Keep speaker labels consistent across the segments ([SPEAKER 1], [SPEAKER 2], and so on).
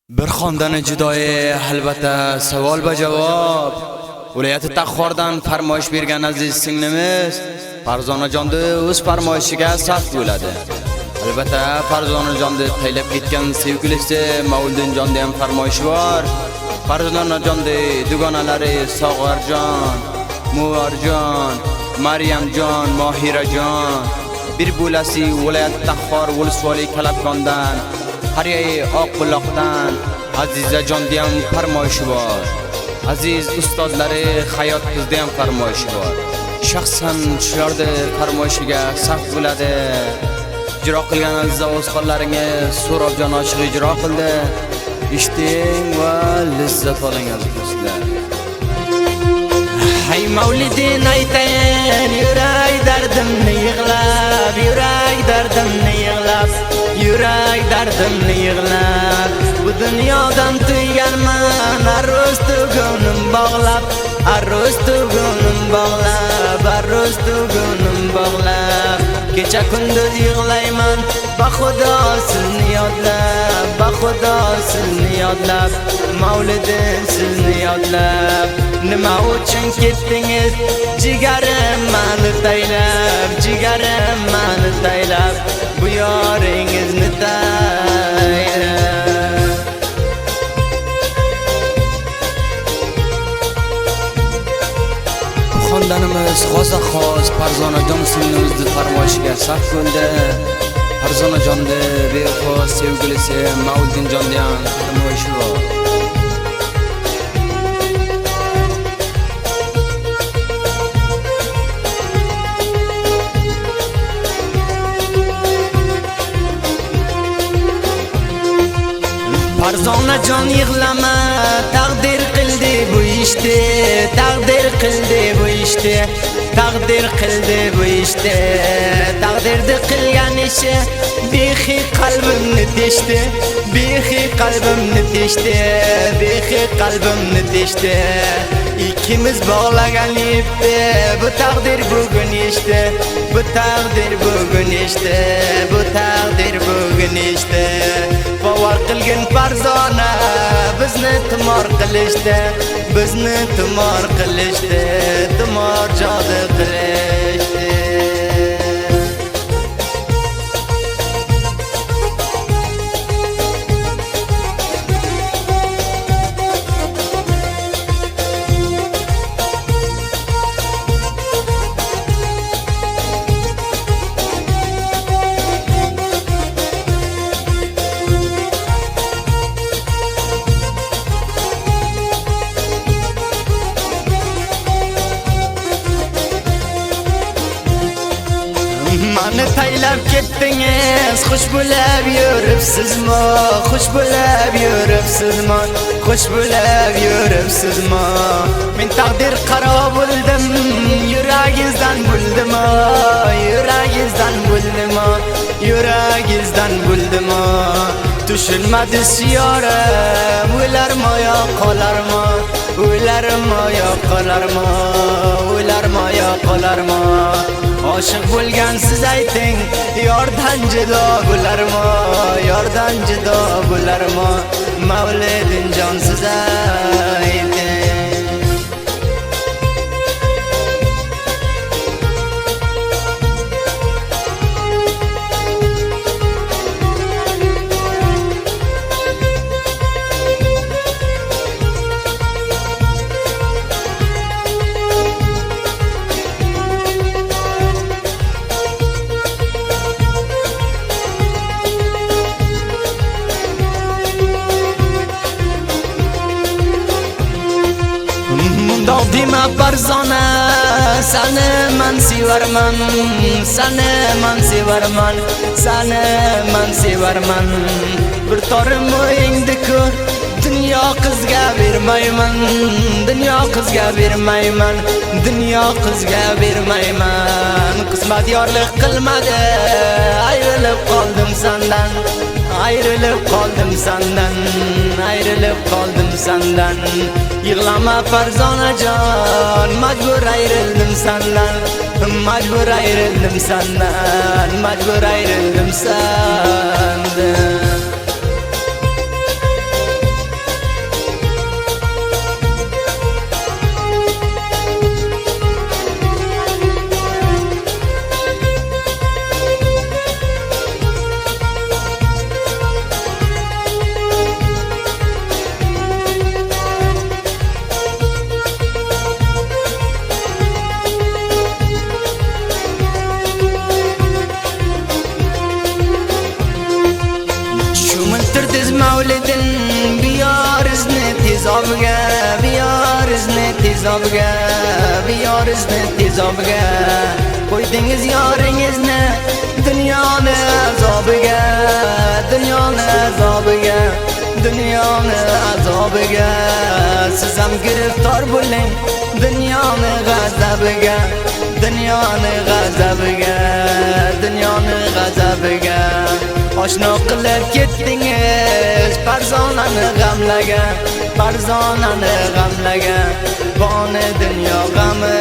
[SPEAKER 1] Bir xondan judoyi albatta savol va javob. Viloyati Taxxordan farmoyish bergan aziz singlimiz Farzonajonda o'z farmoyishiga saf bo'ladi. Albatta Farzonajonda taylab ketgan sevgilisi Mavludinjonda ham farmoyishi bor. Farzonajonda dugonalari Sog'arjon, Muvarjon, Maryamjon, Mohirajon bir bo'lasi viloyat Taxxor Vulsvoli Kalabkondan Hariyay Oqbuloqdan Azizajonda ham farmoyishi bor. Aziz ustozlari Hayot qizda ham farmoyishi bor. Shaxsan shularda farmoyishiga saf bo'ladi. Ijro qilgan aziz o'zxonlaringiz So'robjon Oshiq ijro qildi. Eshting va lazzat oling aziz do'stlar.
[SPEAKER 2] Hay Mavlidin aytayin yurak dardimni yig'lab, yurak dardimni yig'lab, yurak dardimni yig'lab. Bu dunyodan tuyganman, arroz tugunim bog'lab, arroz tugunim bog'lab, arroz tugunim bog'lab. Kecha kunduz yig'layman, baxudo sizni yodlab, baxudo sizni yodlab, Mavlidin sizni yodlab. Nima uchun ketdingiz jigarim mani taylab, jigarim mani taylab, bu yoringizni taylab.
[SPEAKER 1] Xondanimiz xos Farzonajon singlimizni farmoyishiga saf bo'ldi. Farzonajonda bexos sevgilisi Mavludinjonda ham farmoyishi bor.
[SPEAKER 2] Farzonajon yig'lama, taqdir qildi bu ishni, taqdir qildi bu ishni, taqdir qildi bu ishni. Taqdirni qilgan ishi behi qalbimni teshdi, behi qalbimni teshdi, behi qalbimni teshdi. İkimiz bog'lagan ipni bu taqdir bugun ishdi, bu taqdir bugun ishdi, bu taqdir bugun ishdi. Bavar qilgin Farzona bizni tumor qilishdi, bizni tumor qilishdi, tumor jodi qilishdi. Mani taylab ketdingiz, xush bo'lib yuribsizmi? Xush bo'lib yuribsizmi? Xush bo'lib yuribsizmi? Men taqdir qaro bo'ldim, yuragingizdan bo'ldimi? Yuragingizdan bo'ldimi? Yuragingizdan bo'ldimi? Tushunmadi siyorim, o'larmi yo qolarmi? O'larmi yo qolarmi? O'larmi yo qolarmi? Oshiq bo'lgan siz ayting, yordan judo bo'larmi? Yordan judo bo'larmi? Mavludinjon siz ayting. Dima Farzona seni man sevarman, seni man sevarman, seni man sevarman. Bir torim o'yingni ko'r, dunyo qizga bermayman, dunyo qizga bermayman, dunyo qizga bermayman. Qismat yorlik qilmadi, ayrilib qoldim sendan, ayrilib qoldim sendan, ayrilib qoldim sendan. Yig'lama Farzonajon, majbur ayrildim sendan, majbur ayrildim sendan, majbur ayrildim sendan. O'tirdiz mavlidin biyor izni tezobga, biyor izni tezobga, biyor izni tezobga. Qo'ydingiz yoringizni dunyoni azobiga, dunyoni azobiga, dunyoni azobiga. Siz ham giriftor bo'ling dunyoni g'azabiga, dunyoni g'azabiga, dunyoni g'azabiga. Oshno qilib ketdingiz farzonani g'amlaga, farzonani g'amlaga, boni dunyo g'amiga.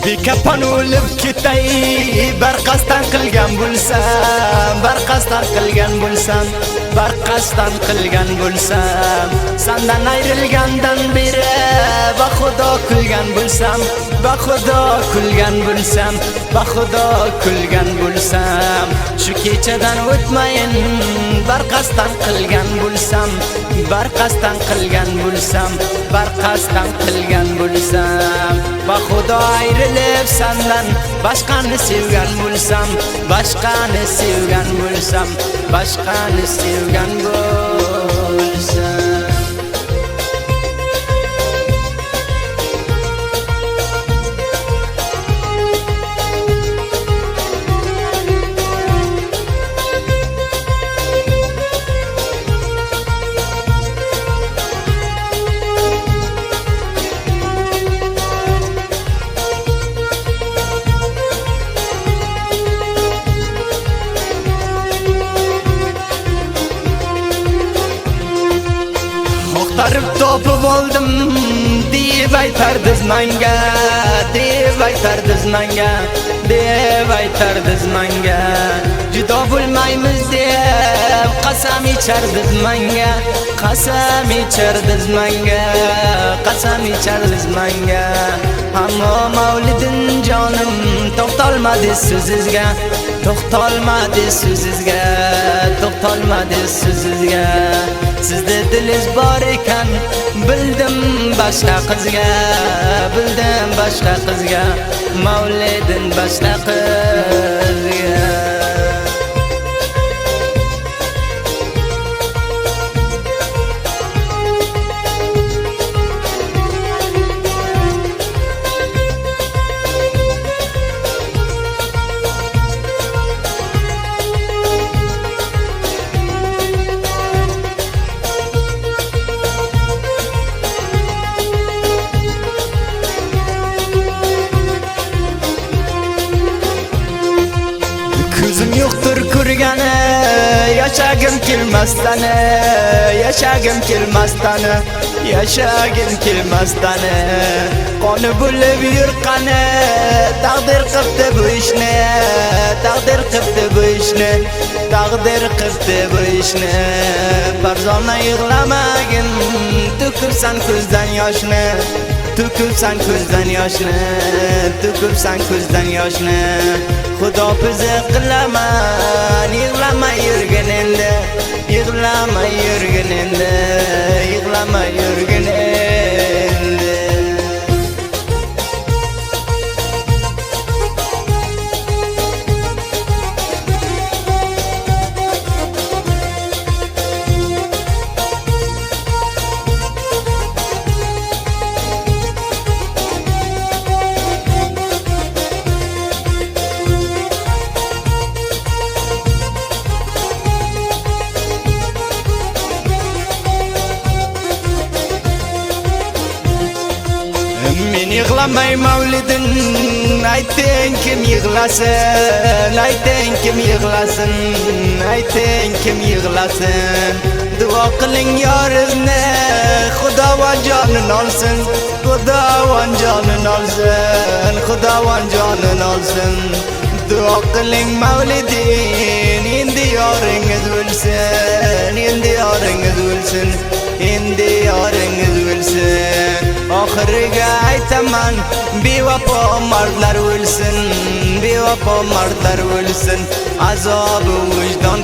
[SPEAKER 2] Bekapan o'lib ketay barqasdan qilgan bo'lsam, barqasdan qilgan bo'lsam, barqasdan qilgan bo'lsam, sendan ayrilgandan beri baxudo kulgan bo'lsam, baxudo kulgan bo'lsam, baxudo kulgan bo'lsam, shu kechadan o'tmayin barqasdan qilgan bo'lsam, barqasdan qilgan bo'lsam, barqasdan qilgan bo'lsam, baxudo ayrilib sendan boshqani sevgan bo'lsam, boshqani sevgan bo'lsam, boshqani sevgan bo'lsam. Tarif topib oldim deb aytardiz menga, deb aytardiz menga, deb aytardiz menga. Judo bo'lmaymiz deb qasam ichardiz menga, qasam ichardiz menga, qasam ichardiz menga. Ammo mavlidin jonim to'xtalmadi so'zizga, to'xtalmadi so'zizga, to'xtalmadi so'zizga. Sizda dilingiz bor ekan bildim boshqa qizga, bildim boshqa qizga, mavlidin boshqa qizga. Ko'zim yo'qdir ko'rgani, yashagim kelmasdan, yashagim kelmasdan, yashagim kelmasdan. Qoni bo'lib yurqani, taqdir qildi bu ishni, taqdir qildi bu ishni, taqdir qildi bu ishni. Farzona yig'lamagin, to'kibsan ko'zdan yoshni, to'kibsan ko'zdan yoshni, to'kibsan ko'zdan yoshni. Xudo bizni qilaman, yig'lamay yurgin endi, yig'lamay yurgin endi, yig'lamay yurgin endi. Men yig'lamay mavlidin, ayting kim yig'lasin, ayting kim yig'lasin, ayting kim yig'lasin. Duo qiling yoringizni, Xudovon jonin olsin, Xudovon jonin olsin, Xudovon jonin olsin. Duo qiling mavlidin, endi yoringiz yarınız ölsün, endi yarınız ölsün, endi yarınız ölsün. Ahırga aytaman bevafo mardlar ölsün, bevafo mardlar ölsün. Azabı vicdan